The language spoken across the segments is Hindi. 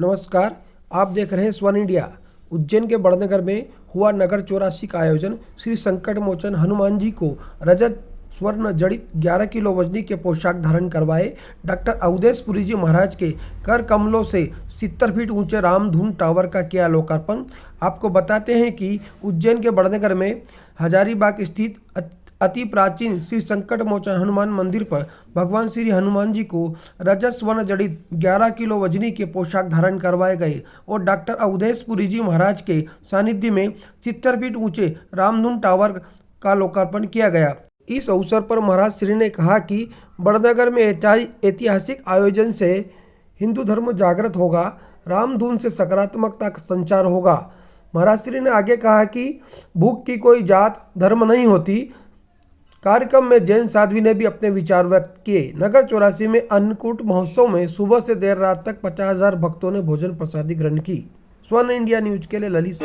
नमस्कार, आप देख रहे हैं स्वर्ण इंडिया। उज्जैन के बड़नगर में हुआ नगर चौरासी का आयोजन। श्री संकट मोचन हनुमान जी को रजत स्वर्ण जड़ित 11 किलो वजनी के पोशाक धारण करवाए। डॉक्टर अवधेशपुरी जी महाराज के कर कमलों से 70 फीट ऊंचे रामधुन टावर का किया लोकार्पण। आपको बताते हैं कि उज्जैन के बड़नगर में हजारीबाग स्थित अति प्राचीन श्री संकट मोचन हनुमान मंदिर पर भगवान श्री हनुमान जी को रजत स्वर्ण जड़ित 11 किलो वजनी के पोशाक धारण करवाए गए और डॉक्टर अवधेशपुरी जी महाराज के सानिध्य में 70 फीट ऊंचे रामधुन टावर का लोकार्पण किया गया। इस अवसर पर महाराज श्री ने कहा कि बड़नगर में ऐतिहासिक आयोजन से हिंदू धर्म जागृत होगा, रामधुन से सकारात्मकता का संचार होगा। महाराज श्री ने आगे कहा कि भूख की कोई जात धर्म नहीं होती। कार्यक्रम में जैन साध्वी ने भी अपने विचार व्यक्त किए। नगर चौरासी में अन्नकूट महोत्सव में सुबह से देर रात तक 50,000 भक्तों ने भोजन प्रसादी ग्रहण की। स्वर्ण इंडिया न्यूज के लिए ललित।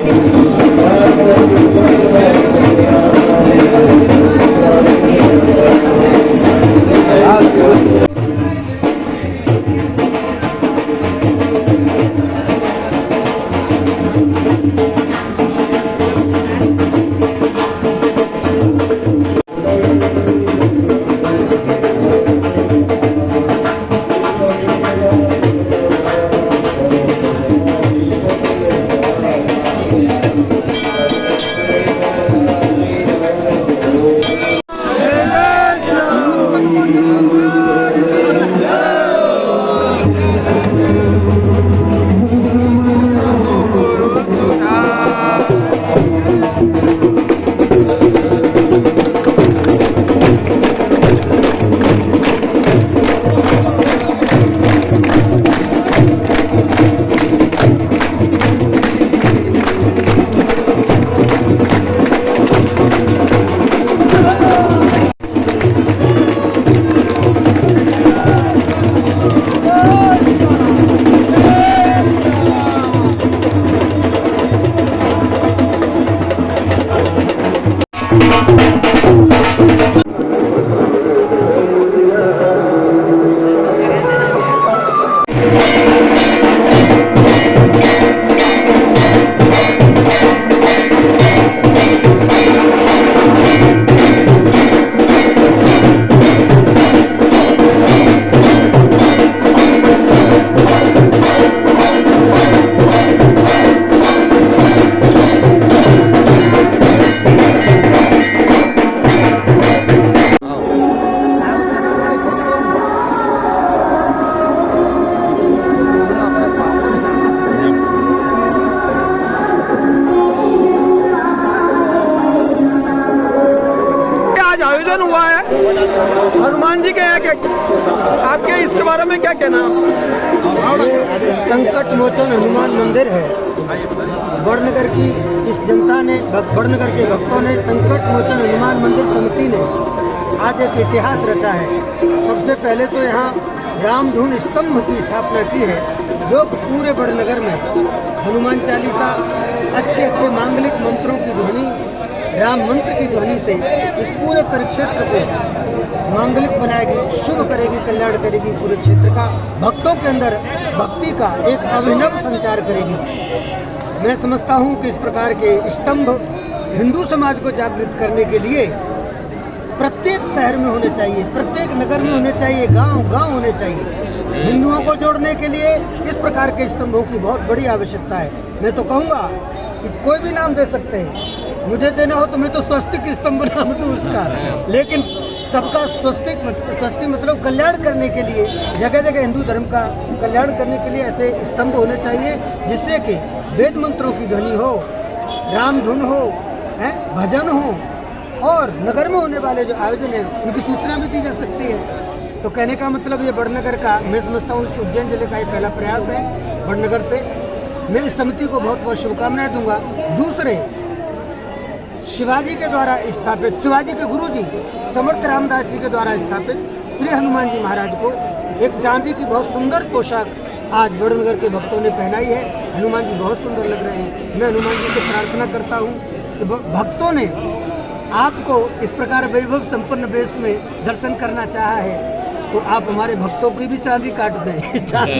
आयोजन हुआ है हनुमान जी के आपके इसके बारे में क्या कहना है? संकट मोचन हनुमान मंदिर है। बड़नगर की इस जनता ने, बड़नगर के भक्तों ने संकट मोचन हनुमान मंदिर समिति ने आज एक इतिहास रचा है। सबसे पहले तो यहाँ रामधुन स्तंभ की स्थापना की है, जो पूरे बड़नगर में हनुमान चालीसा, अच्छे अच्छे मांगलिक मंत्रों की ध्वनि, राम मंत्र की ध्वनि से इस पूरे परिक्षेत्र को मांगलिक बनाएगी, शुभ करेगी, कल्याण करेगी। पूरे क्षेत्र का भक्तों के अंदर भक्ति का एक अभिनव संचार करेगी। मैं समझता हूँ कि इस प्रकार के स्तंभ हिंदू समाज को जागृत करने के लिए प्रत्येक शहर में होने चाहिए, प्रत्येक नगर में होने चाहिए, गांव होने चाहिए। हिंदुओं को जोड़ने के लिए इस प्रकार के स्तंभों की बहुत बड़ी आवश्यकता है। मैं तो कहूँगा कि कोई भी नाम दे सकते हैं, मुझे देना हो तो मैं तो स्वस्तिक स्तंभ नाम दूँ उसका, लेकिन सबका स्वस्तिक मतलब कल्याण करने के लिए, जगह जगह हिंदू धर्म का कल्याण करने के लिए ऐसे स्तंभ होने चाहिए, जिससे कि वेद मंत्रों की ध्वनि हो, रामधुन हो, भजन हो, और नगर में होने वाले जो आयोजन है उनकी सूचना भी दी जा सकती है। तो कहने का मतलब ये बड़नगर का, मैं समझता हूँ इस उज्जैन जिले का ये पहला प्रयास है बड़नगर से। मैं इस समिति को बहुत बहुत शुभकामनाएं दूंगा। दूसरे, शिवाजी के द्वारा स्थापित, शिवाजी के गुरुजी समर्थ रामदास जी के द्वारा स्थापित श्री हनुमान जी महाराज को एक चांदी की बहुत सुंदर पोशाक आज बड़नगर के भक्तों ने पहनाई है। हनुमान जी बहुत सुंदर लग रहे हैं। मैं हनुमान जी से प्रार्थना करता हूँ कि भक्तों ने आपको इस प्रकार वैभव संपन्न वेश में दर्शन करना चाहा है, तो आप हमारे भक्तों की भी चांदी काट दें। चांदी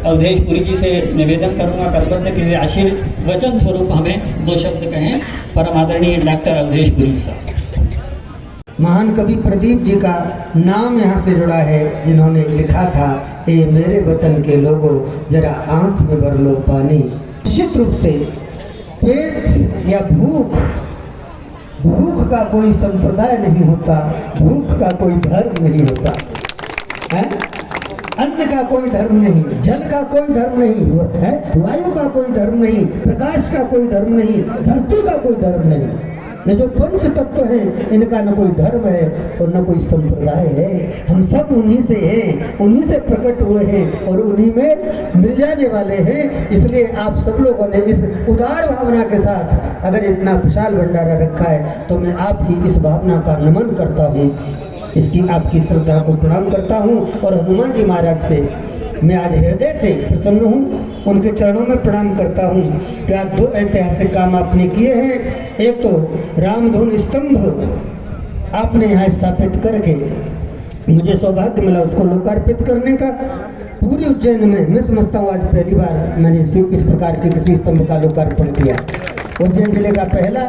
अवधेश पुरी जी से निवेदन करूंगा करबद्ध कि वे आशीर्वचन स्वरूप हमें 2 शब्द कहें। परम आदरणीय डॉक्टर अवधेश पुरी साहब। महान कवि प्रदीप जी का नाम यहाँ से जुड़ा है, जिन्होंने लिखा था, ए मेरे वतन के लोगों जरा आंख में भर लो पानी। निश्चित रूप से पेट या भूख का कोई संप्रदाय नहीं होता, भूख का कोई धर्म नहीं होता है, अन्न का कोई धर्म नहीं, जल का कोई धर्म नहीं है, वायु का कोई धर्म नहीं, प्रकाश का कोई धर्म नहीं, धरती का कोई धर्म नहीं। ये जो पंच तत्व हैं, इनका न कोई धर्म है और न कोई संप्रदाय है। हम सब उन्हीं से हैं, उन्हीं से प्रकट हुए हैं और उन्हीं में मिल जाने वाले हैं। इसलिए आप सब लोगों ने इस उदार भावना के साथ अगर इतना विशाल भंडारा रखा है, तो मैं आपकी इस भावना का नमन करता हूँ, इसकी आपकी श्रद्धा को प्रणाम करता हूँ। और हनुमान जी महाराज से मैं आज हृदय से प्रसन्न हूँ, उनके चरणों में प्रणाम करता हूँ कि आज 2 ऐतिहासिक काम आपने किए हैं। एक तो रामधुन स्तंभ आपने यहाँ स्थापित करके मुझे सौभाग्य मिला उसको लोकार्पित करने का। पूरी उज्जैन में मैं समझता हूँ आज पहली बार मैंने इस प्रकार के किसी स्तंभ का लोकार्पण किया। उज्जैन जिले का पहला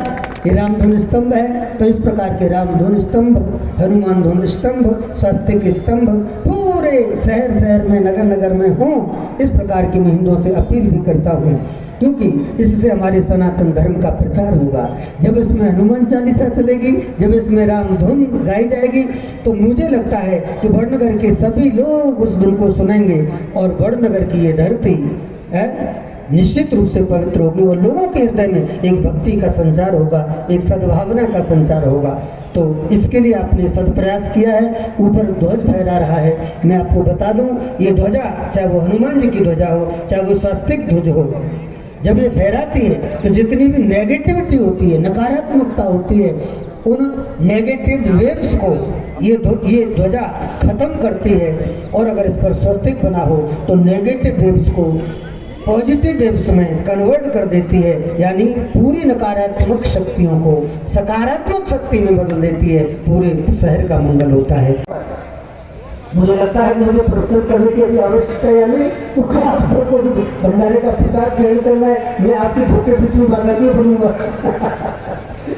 ये रामधुन स्तंभ है। तो इस प्रकार के रामधुन स्तंभ, हनुमान धुन स्तंभ, स्वस्तिक स्तंभ पूरे शहर शहर में, नगर नगर में हों, इस प्रकार की मैं हिंदुओं से अपील भी करता हूँ, क्योंकि इससे हमारे सनातन धर्म का प्रचार होगा। जब इसमें हनुमान चालीसा चलेगी, जब इसमें राम धुन गाई जाएगी, तो मुझे लगता है कि बड़नगर के सभी लोग उस धुन को सुनेंगे और बड़नगर की ये धरती है निश्चित रूप से पवित्र होगी और लोगों के हृदय में एक भक्ति का संचार होगा, एक सद्भावना का संचार होगा। तो इसके लिए आपने सदप्रयास किया है। ऊपर ध्वज फहरा रहा है। मैं आपको बता दूं, ये ध्वजा, चाहे वो हनुमान जी की ध्वजा हो, चाहे वो स्वस्तिक ध्वज हो, जब ये फहराती है तो जितनी भी नेगेटिविटी होती है, नकारात्मकता होती है, उन नेगेटिव वेव्स को ये ध्वजा खत्म करती है। और अगर इस पर स्वस्तिक बना हो तो नेगेटिव वेव्स को पॉजिटिव वेव्स में कन्वर्ट कर देती है, यानी पूरी नकारात्मक शक्तियों को सकारात्मक शक्ति में बदल देती है। पूरे शहर का मंगल होता है। मुझे लगता है कि मुझे प्रवचन करने की अभी आवश्यकता है, यानी क्योंकि आप सबको भंडारे का प्रसाद ग्रहण करना है। मैं आपके भूखे बीच में बाधा नहीं बनूंगा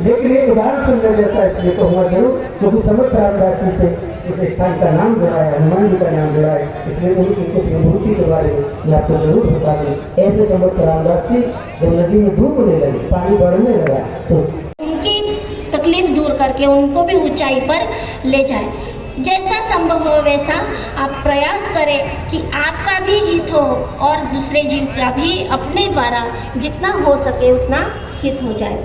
लेकिन ये उदाहरण सुनने जैसा इसलिए तो हुआ जरूर, क्योंकि समर्थ रामदास जी से इस स्थान का नाम जुड़ा है, हनुमान जी का नाम जुड़ा है, इसलिए उनकी कुछ विभूति के बारे में मैं आपको जरूर बता दूँ। ऐसे समर्थ रामदास जी जब नदी में डूबने लगे, पानी बढ़ने लगा, तो उनकी तकलीफ दूर करके उनको भी ऊंचाई पर ले जाए। जैसा संभव हो वैसा आप प्रयास करें कि आपका भी हित हो और दूसरे जीव का भी अपने द्वारा जितना हो सके उतना हित हो जाए।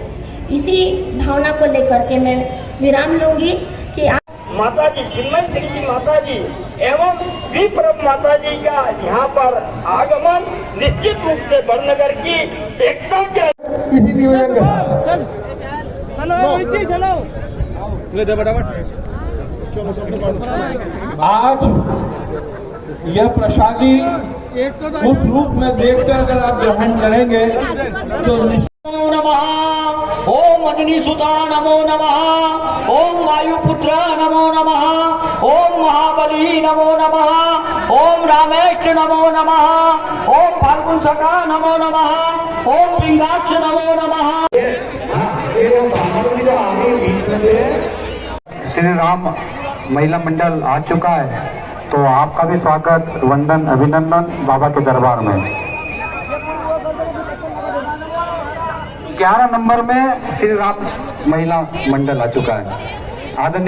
इसी भावना को लेकर के मैं विराम लूंगी कि माता जी चिन्मय श्री जी माता जी एवं विप्रभ माता जी का यहाँ पर आगमन निश्चित रूप से बड़नगर की एकता के इसी निवेदन के साथ आज यह प्रसादी उस रूप में देखकर अगर आप ग्रहण करेंगे तो नमो नमः। ओम अग्नि सुता नमो नमः। ओम वायुपुत्र नमो नमः। ओम महाबली नमो नमः। ओम रामेश्वर नमो नमः। ओम फाल्गुन सखा नमो नमः। ओम पिंगाक्ष नमो नमः। श्री राम महिला मंडल आ चुका है, तो आपका भी स्वागत, वंदन, अभिनंदन बाबा के दरबार में। 11 नंबर में श्री राम महिला मंडल आ चुका है। आदरणीय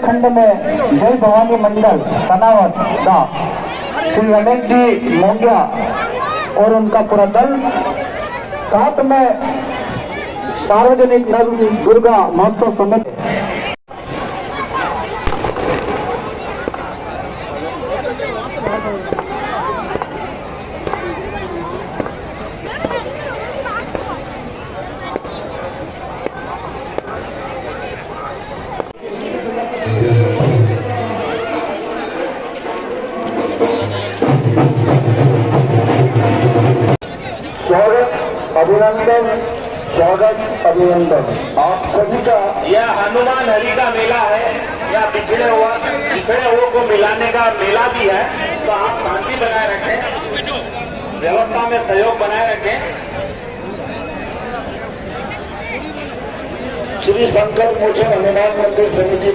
खंड में जय भवानी मंडल सनावत दा श्री रमेश जी मोंगिया और उनका पूरा दल, साथ में सार्वजनिक नव दुर्गा महोत्सव समिति स्वागत अभिनंदन आप सभी का। यह हनुमान हरि का मेला है, यह पिछड़े हुए को मिलाने का मेला भी है। तो आप शांति बनाए रखें, व्यवस्था में सहयोग बनाए रखें। श्री संकट मोचन हनुमान मंदिर समिति